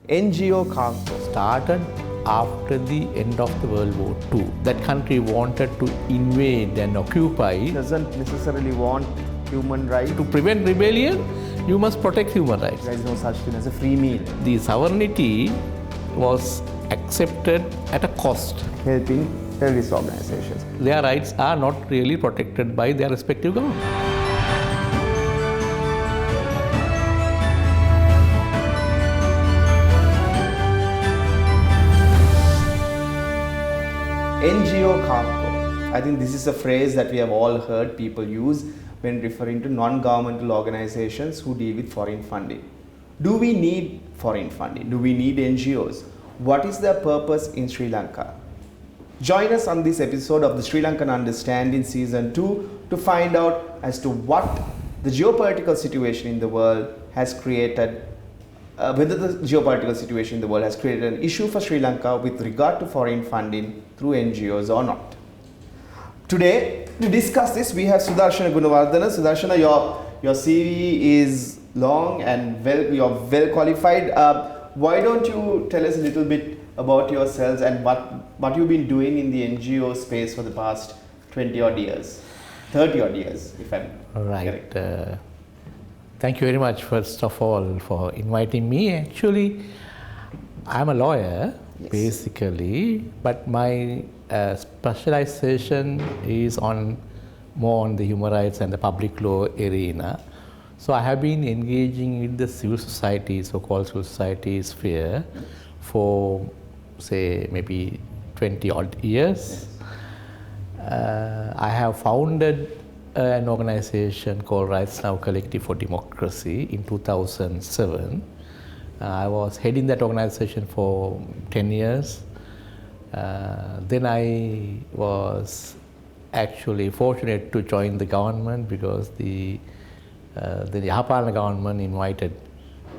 NGO Congo started after the end of the World War II. That country wanted to invade and occupy. Doesn't necessarily want human rights. To prevent rebellion, you must protect human rights. There is no such thing as a free meal. The sovereignty was accepted at a cost. Helping terrorist organizations. Their rights are not really protected by their respective government. NGO Congo. I think this is a phrase that we have all heard people use when referring to non-governmental organizations who deal with foreign funding. Do we need foreign funding? Do we need NGOs? What is their purpose in Sri Lanka? Join us on this episode of the Sri Lankan Understanding Season 2 to find out as to what the geopolitical situation in the world has created, whether the geopolitical situation in the world has created an issue for Sri Lanka with regard to foreign funding through NGOs or not. Today, to discuss this, we have Sudarshana Gunawardana. Sudarshana, your CV is long and you're well qualified. Why don't you tell us a little bit about yourselves and what you've been doing in the NGO space for the past 20 odd years, 30 odd years, if I'm correct. Thank you very much, first of all, for inviting me. Actually, I'm a lawyer, yes, basically, but my specialization is more on the human rights and the public law arena. So I have been engaging in the civil society, so-called civil society sphere for, say, maybe 20 odd years. Yes. I have founded an organization called Rights Now Collective for Democracy in 2007. I was heading that organization for 10 years. Then I was actually fortunate to join the government because the Yahapalana government invited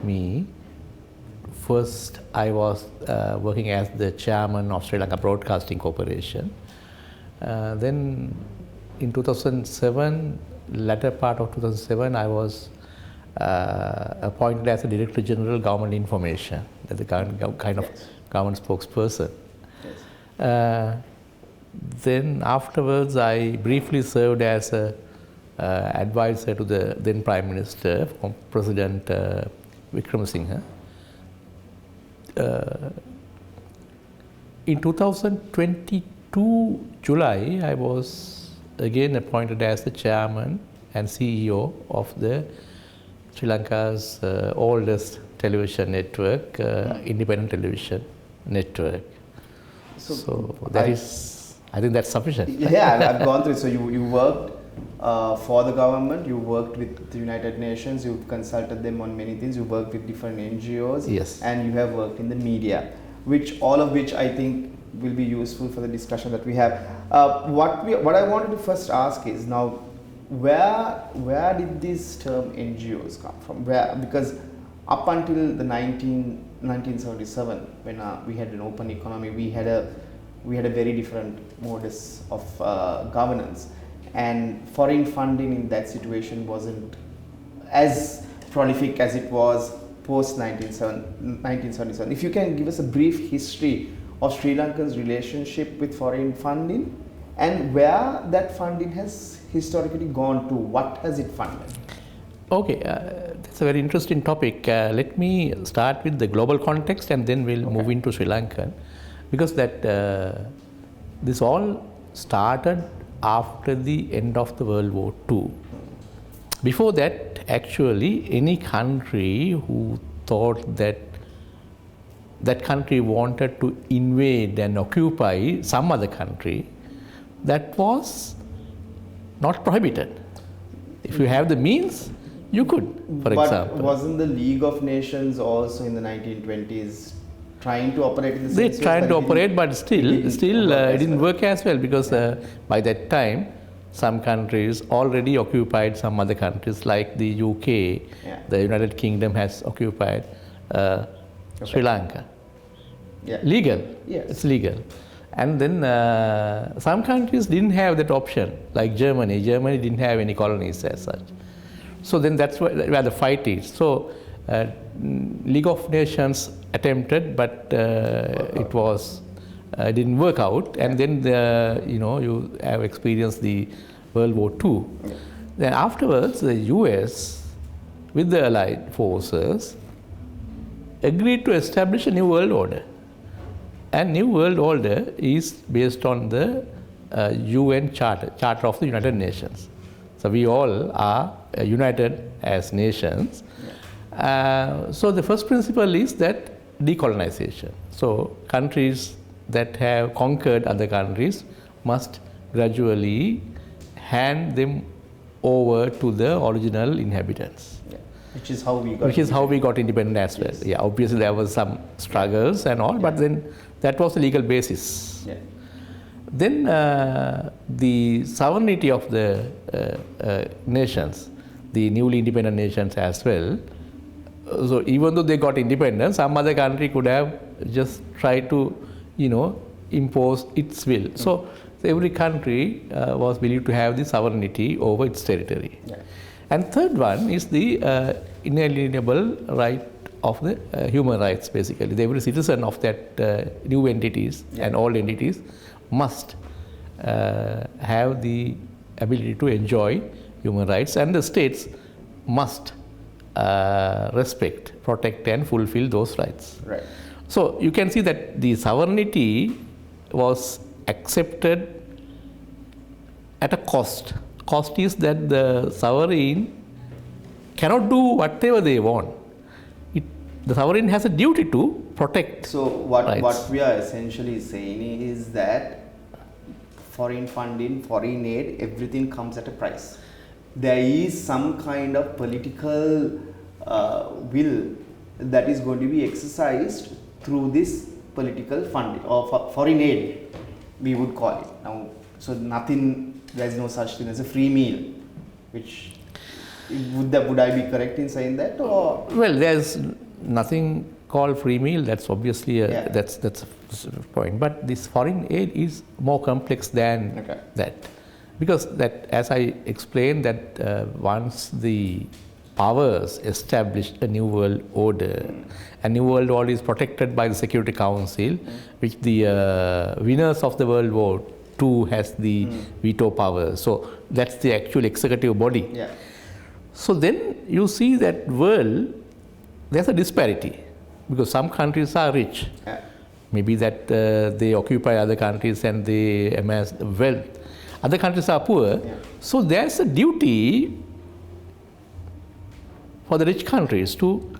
me. First, I was working as the chairman of Sri Lanka Broadcasting Corporation. Then in 2007, latter part of 2007, I was appointed as the Director General Government Information, as the kind of yes, government spokesperson. Yes. Then afterwards, I briefly served as an advisor to the then Prime Minister, President Wickremesinghe. In 2022 July, I was again appointed as the chairman and CEO of the Sri Lanka's oldest television network, independent television network. So that is, I think that's sufficient. Yeah, I've gone through it. So you worked for the government, you worked with the United Nations, you've consulted them on many things, you worked with different NGOs, yes, and you have worked in the media, all of which I think will be useful for the discussion that we have. What I wanted to first ask is now, where did this term NGOs come from? Because up until the 1977, when we had an open economy, we had a very different modus of governance, and foreign funding in that situation wasn't as prolific as it was post 1977. If you can give us a brief history of Sri Lanka's relationship with foreign funding and where that funding has historically gone to, what has it funded? Okay, that's a very interesting topic. Let me start with the global context and then we'll move into Sri Lanka, because this all started after the end of the World War II. Before that, actually, any country who thought that country wanted to invade and occupy some other country, that was not prohibited. If you have the means, you could, for example. But wasn't the League of Nations also in the 1920s trying to operate in the same way? They tried to operate, but still it didn't work as well, because by that time, some countries already occupied some other countries, like the UK, yeah, the United Kingdom has occupied Sri Lanka. Yeah. Legal, yes, it's legal. And then some countries didn't have that option, like Germany. Germany didn't have any colonies as such. So then that's where the fight is. So League of Nations attempted, but it was didn't work out. And then you have experienced the World War II. Then afterwards, the US with the Allied forces agreed to establish a new world order. And new world order is based on the UN Charter of the United Nations. So we all are united as nations. So the first principle is that decolonization. So countries that have conquered other countries must gradually hand them over to the original inhabitants. Yeah. Which is how we got independent as well. Yes. Yeah, obviously there was some struggles and all, but then that was the legal basis. Yeah. Then the sovereignty of the nations, the newly independent nations as well. So even though they got independence, some other country could have just tried to, impose its will. So every country was believed to have the sovereignty over its territory. Yeah. And third one is the inalienable right of the human rights, basically. Every citizen of that new entities and old entities must have the ability to enjoy human rights, and the states must respect, protect and fulfill those rights. Right. So you can see that the sovereignty was accepted at a cost. Cost is that the sovereign cannot do whatever they want. The sovereign has a duty to protect. So what we are essentially saying is that foreign funding, foreign aid, everything comes at a price. There is some kind of political will that is going to be exercised through this political funding or foreign aid, we would call it. Now, so there is no such thing as a free meal, which would I be correct in saying that? Or? Well, there's nothing called free meal. That's obviously that's a point. But this foreign aid is more complex than that, because that, as I explained, that once the powers established a new world order, a new world order is protected by the Security Council, which the winners of the World War II has the veto power. So that's the actual executive body. Yeah. So then you see that world, there's a disparity, because some countries are rich. Yeah. Maybe that they occupy other countries and they amass wealth. Other countries are poor. Yeah. So there's a duty for the rich countries to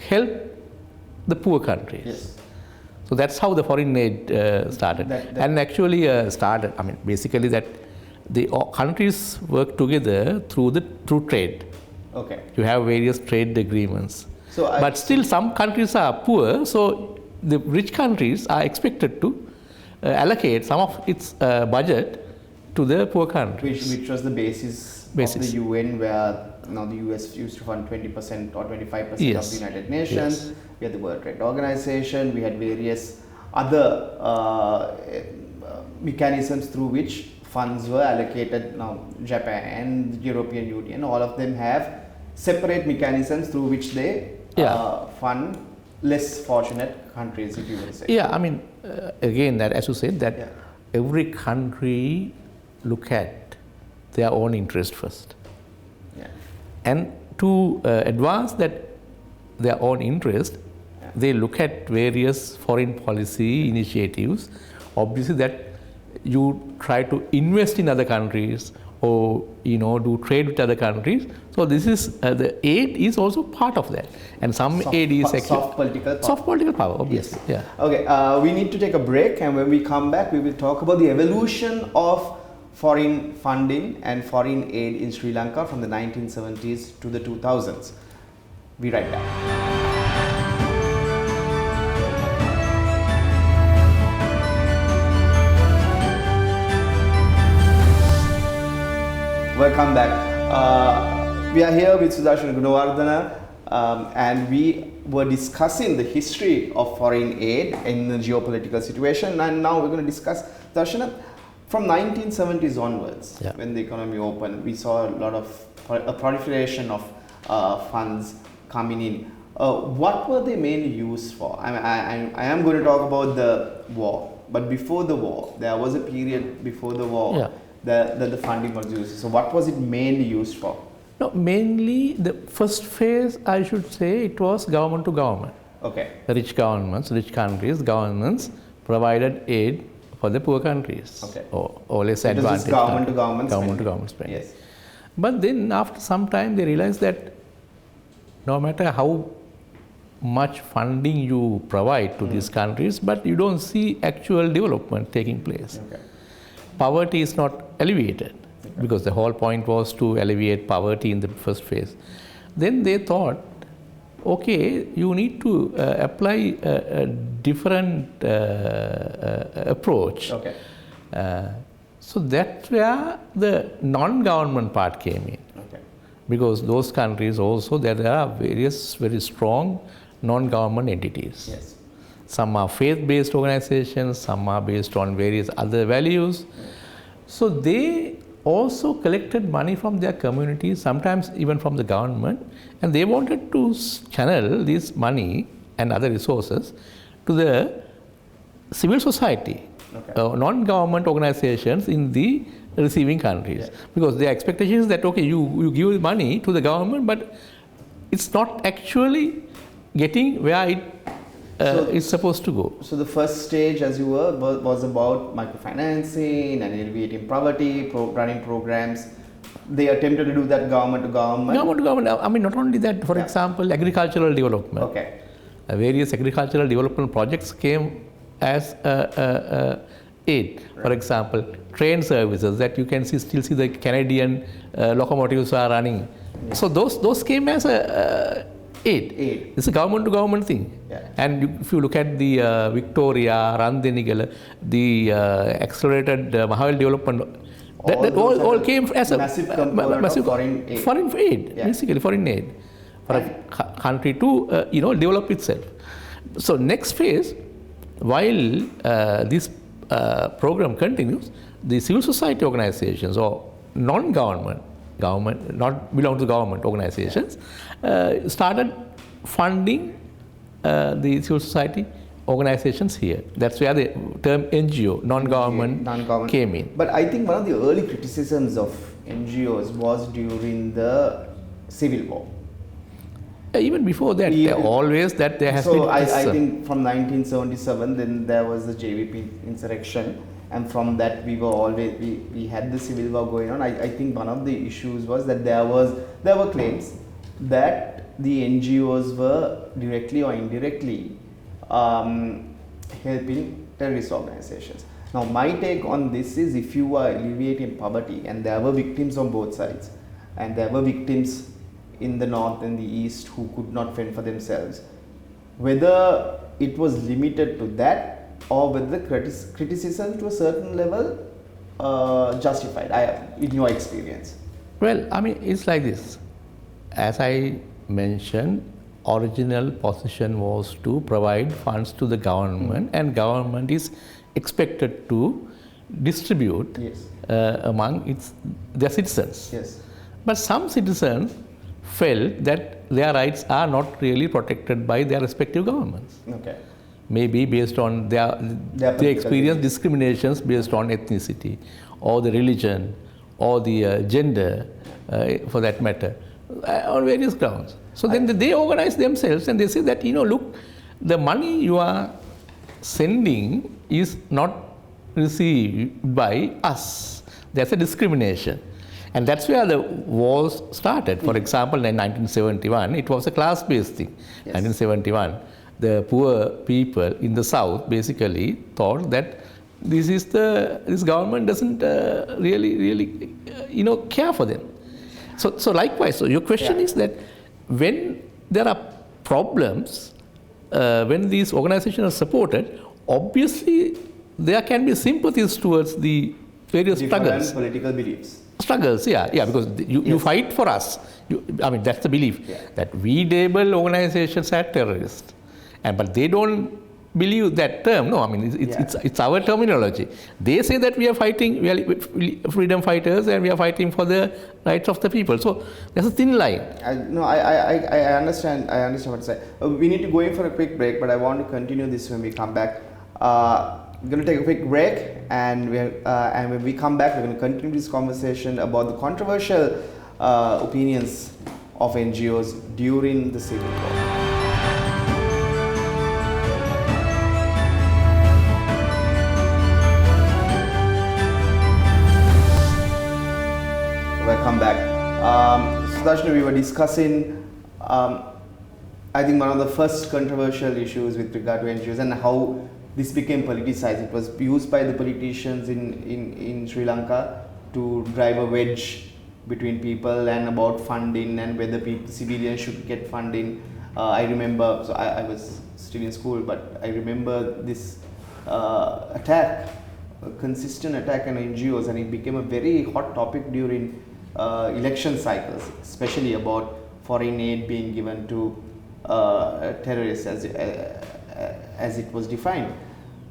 help the poor countries. Yes. So that's how the foreign aid started. And actually started, basically that the countries work together through trade. Okay. You have various trade agreements. But still some countries are poor, so the rich countries are expected to allocate some of its budget to the poor countries. Which was the basis of the UN, where the US used to fund 20% or 25% of the United Nations. Yes. We had the World Trade Organization. We had various other mechanisms through which funds were allocated. Now Japan, the European Union, all of them have separate mechanisms through which they fund less fortunate countries, if you will say. Yeah, again, that as you said, that every country look at their own interest first. Yeah. And to advance their own interest, they look at various foreign policy initiatives. Obviously, that you try to invest in other countries or do trade with other countries. So this is the aid is also part of that, and some aid is soft political power. Soft political power, obviously. Yes. Yeah. Okay. We need to take a break, and when we come back, we will talk about the evolution of foreign funding and foreign aid in Sri Lanka from the 1970s to the 2000s. Be right back. Welcome back. We are here with Sudarshana Gunawardana, and we were discussing the history of foreign aid in the geopolitical situation, and now we're going to discuss, Sudarshana, from 1970s onwards, when the economy opened, we saw a lot of a proliferation of funds coming in. What were they mainly used for? I am going to talk about the war, but before the war, there was a period before the war Yeah. that the funding was used. So what was it mainly used for? No, mainly the first phase, I should say, it was government to government. Okay. The rich governments, rich countries, governments provided aid for the poor countries. Okay. Or less It was advantaged. just government to government Government to spending. government spending. Yes. But then after some time they realized that no matter how much funding you provide to these countries, but you don't see actual development taking place. Okay. Poverty is not alleviated because the whole point was to alleviate poverty in the first phase. Then they thought, okay, you need to apply a different approach. Okay. So that's where the non-government part came in. Okay. Because those countries also, there are various very strong non-government entities. Yes. Some are faith-based organizations, some are based on various other values. So they also collected money from their communities, sometimes even from the government, and they wanted to channel this money and other resources to the civil society, Okay. non-government organizations in the receiving countries. Yeah. Because their expectation is that, okay, you give money to the government, but it's not actually getting where it is supposed to go. So the first stage, as you were, was about microfinancing and alleviating poverty, running programs. They attempted to do that government to government. Government to government, I mean, not only that, for Yeah. example, agricultural development. Okay. Various agricultural development projects came as aid. For example, train services that you can still see the Canadian locomotives are running. Yeah. So those came as a aid. It's a government to government thing. Yeah. And if you look at the Victoria, Randenigala, the accelerated Mahavel development, that all came as a massive component of foreign aid. Foreign aid, Yeah. basically foreign aid for a country to develop itself. So next phase, while this program continues, the civil society organizations or non-government, not belong to government organizations, started funding the civil society organizations here. That's where the term NGO, non-government, came in. But I think one of the early criticisms of NGOs was during the Civil War. Even before that, there has been. I think from 1977, then there was the JVP insurrection, and from that we had the Civil War going on. I think one of the issues was that there were claims that the NGOs were directly or indirectly helping terrorist organizations. Now, my take on this is, if you are alleviating poverty, and there were victims on both sides, and there were victims in the north and the east who could not fend for themselves, whether it was limited to that or whether the criticism to a certain level justified, in your experience. Well, I mean, it's like this. As I mentioned, original position was to provide funds to the government, and government is expected to distribute Yes. among their citizens. Yes. But some citizens felt that their rights are not really protected by their respective governments. Okay. Maybe based on they experience discriminations based on ethnicity or the religion or the gender, for that matter, on various grounds. So then they organize themselves and they say that, look, the money you are sending is not received by us. That's a discrimination. And that's where the wars started. For example, in 1971, it was a class-based thing. Yes. 1971, the poor people in the south basically thought that this government doesn't really care for them. So likewise, so your question is that when there are problems, when these organizations are supported, obviously there can be sympathies towards the various struggles. Political beliefs. Struggles, yeah, because you fight for us. That's the belief, that we label organizations as terrorists, but they don't believe that term. No, I mean, it's our terminology. They say that we are fighting, we are freedom fighters and we are fighting for the rights of the people. So there's a thin line. I understand what you're saying. We need to go in for a quick break, but I want to continue this when we come back. We're going to take a quick break, and when we come back, we're going to continue this conversation about the controversial opinions of NGOs during the Civil War. Welcome back. Sudarshana, we were discussing, I think, one of the first controversial issues with regard to NGOs and how this became politicized. It was used by the politicians in Sri Lanka to drive a wedge between people and about funding and whether civilians should get funding. I remember, so I was still in school, but I remember this attack, a consistent attack on NGOs, and it became a very hot topic during election cycles, especially about foreign aid being given to terrorists as it was defined.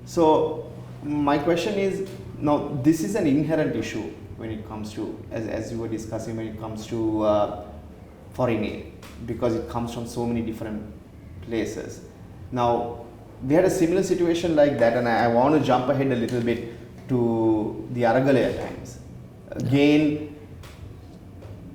So my question is, now this is an inherent issue when it comes to, as you were discussing, when it comes to foreign aid, because it comes from so many different places. Now we had a similar situation like that, and I want to jump ahead a little bit to the Aragalaya times. Again,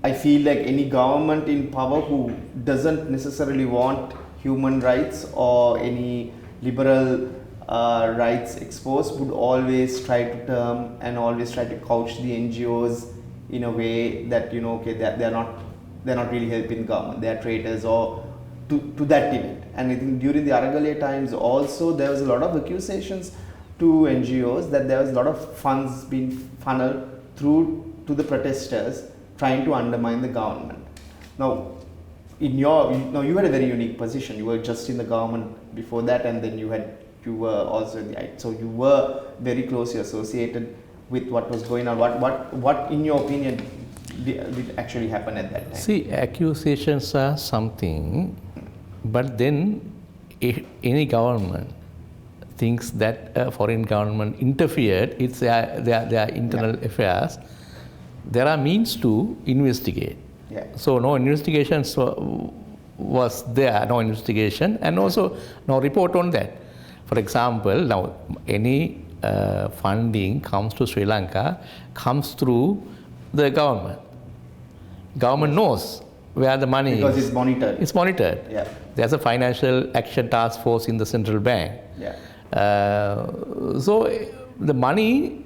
I feel like any government in power who doesn't necessarily want human rights or any liberal rights exposed would always try to term and always try to couch the NGOs in a way that, they're not really helping government, they're traitors, or to that event. And I think during the Aragalaya times also there was a lot of accusations to NGOs that there was a lot of funds being funneled through to the protesters trying to undermine the government. Now, you had a very unique position. You were just in the government before that, and then you were also in the, so you were very closely associated with what was going on. What in your opinion did actually happen at that time? See, accusations are something, but then if any government thinks that a foreign government interfered, it's their internal affairs, there are means to investigate. Yeah. So no investigations was there, no investigation, and also no report on that. For example, now any funding comes to Sri Lanka comes through the government. Government knows where the money because is. It's monitored. It's monitored. Yeah. There's a financial action task force in the central bank. Yeah. So the money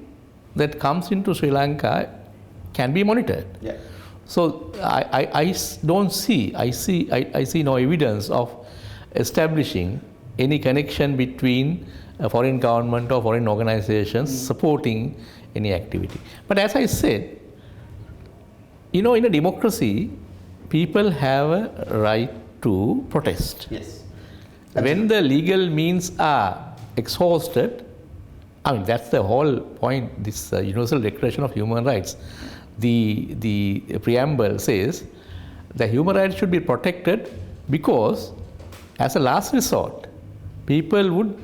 that comes into Sri Lanka can be monitored. Yeah. So I don't see, I see no evidence of establishing any connection between a foreign government or foreign organizations supporting any activity. But as I said, in a democracy, people have a right to protest. Yes. When the legal means are exhausted, I mean, that's the whole point, this Universal Declaration of Human Rights. The preamble says the human rights should be protected because, as a last resort, people would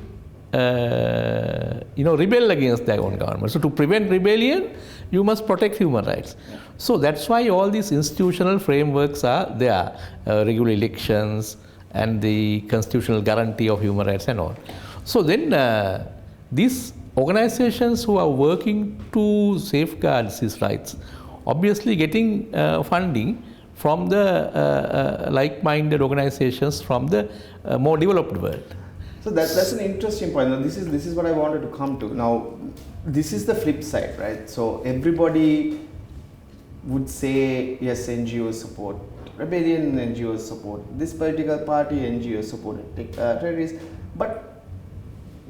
rebel against their own government. So to prevent rebellion, you must protect human rights. So that's why all these institutional frameworks are there, regular elections and the constitutional guarantee of human rights and all. So then these organizations who are working to safeguard these rights, obviously getting funding from the like-minded organizations from the more developed world. So that's an interesting point. Now, this is what I wanted to come to. Now, this is the flip side, right? So everybody would say, yes, NGOs support rebellion, NGOs support this political party, NGOs support terrorists. But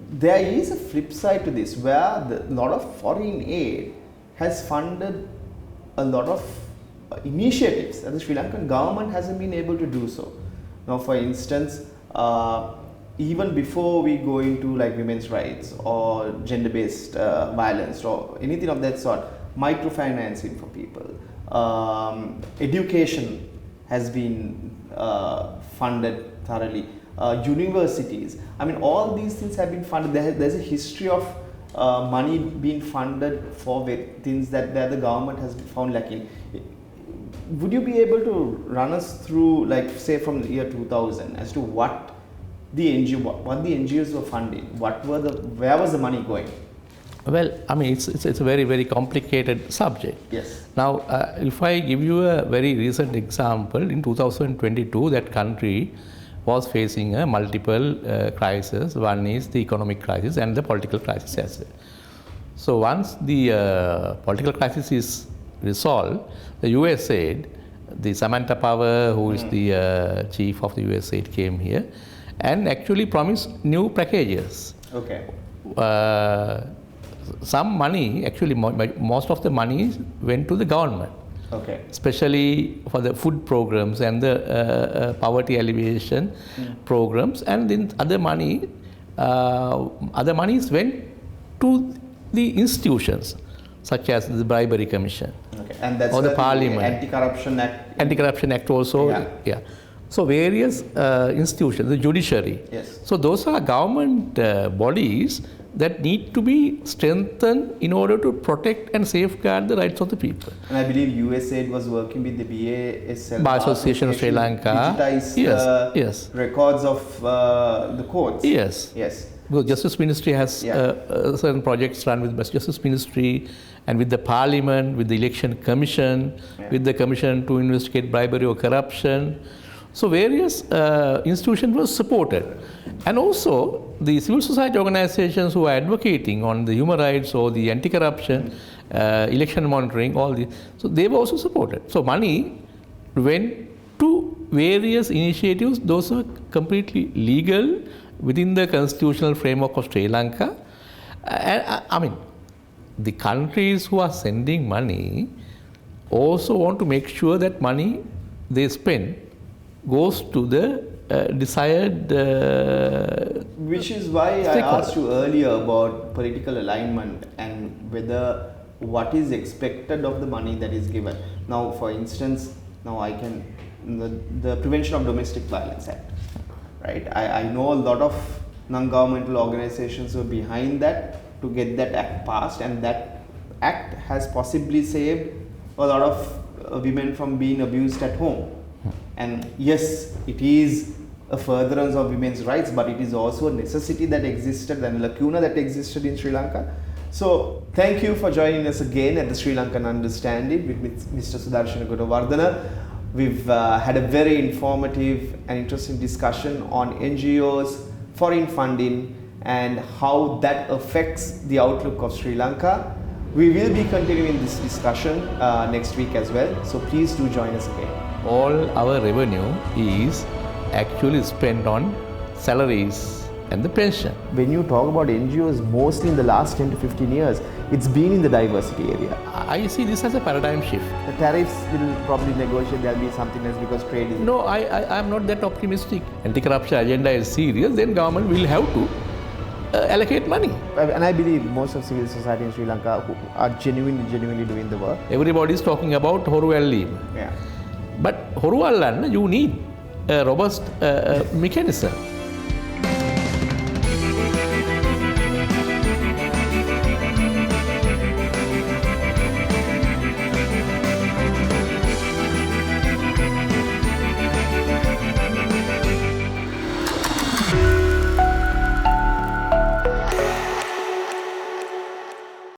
there is a flip side to this, where a lot of foreign aid has funded a lot of initiatives that the Sri Lankan government hasn't been able to do so. Now, for instance, even before we go into like women's rights or gender-based violence or anything of that sort, microfinancing for people, education has been funded thoroughly. universities. I mean, all these things have been funded. There's a history of money being funded for things that the government has found lacking. Would you be able to run us through, like, say, from the year 2000 as to what the NGOs were funding? Where was the money going? Well, I mean, it's a very, very complicated subject. Yes. Now, if I give you a very recent example, in 2022, that country was facing a multiple crisis. One is the economic crisis and the political crisis as well. So once the political crisis is resolved, the USAID, the Samantha Power, who is the chief of the USAID, came here and actually promised new packages. Okay. Some money, actually most of the money went to the government. Okay. Especially for the food programs and the poverty alleviation programs, and then other monies went to the institutions such as the Bribery Commission. Okay. And that's or the Parliament. Anti-Corruption Act. Anti-Corruption Act also. Yeah. So various institutions, the judiciary. Yes. So those are government bodies that need to be strengthened in order to protect and safeguard the rights of the people. And I believe USAID was working with the BASL, Bar Association of Sri Lanka. Digitize records of the courts. Yes. Yes. Because Justice Ministry has certain projects run with Justice Ministry and with the Parliament, with the Election Commission, with the Commission to investigate bribery or corruption. So various institutions were supported. And also the civil society organizations who are advocating on the human rights or the anti-corruption, election monitoring, all these, so they were also supported. So money went to various initiatives. Those were completely legal within the constitutional framework of Sri Lanka. I mean, the countries who are sending money also want to make sure that money they spend goes to the desired which is why I asked you earlier about political alignment and whether what is expected of the money that is given. Now, for instance, the Prevention of Domestic Violence Act, right? I know a lot of non-governmental organizations were behind that to get that act passed, and that act has possibly saved a lot of women from being abused at home. And yes, it is a furtherance of women's rights, but it is also a necessity that existed and a lacuna that existed in Sri Lanka. So thank you for joining us again at the Sri Lankan Understanding with Mr. Sudarshana Gunawardana. We've had a very informative and interesting discussion on NGOs, foreign funding, and how that affects the outlook of Sri Lanka. We will be continuing this discussion next week as well, so please do join us again. All our revenue is actually spent on salaries and the pension. When you talk about NGOs, mostly in the last 10 to 15 years, it's been in the diversity area. I see this as a paradigm shift. The tariffs will probably negotiate, there'll be something else because trade is... No, I'm not that optimistic. Anti-corruption agenda is serious, then government will have to allocate money. And I believe most of civil society in Sri Lanka who are genuinely doing the work. Everybody is talking about Horuvallim. Yeah. But Horuvallan, you need a robust mechanism.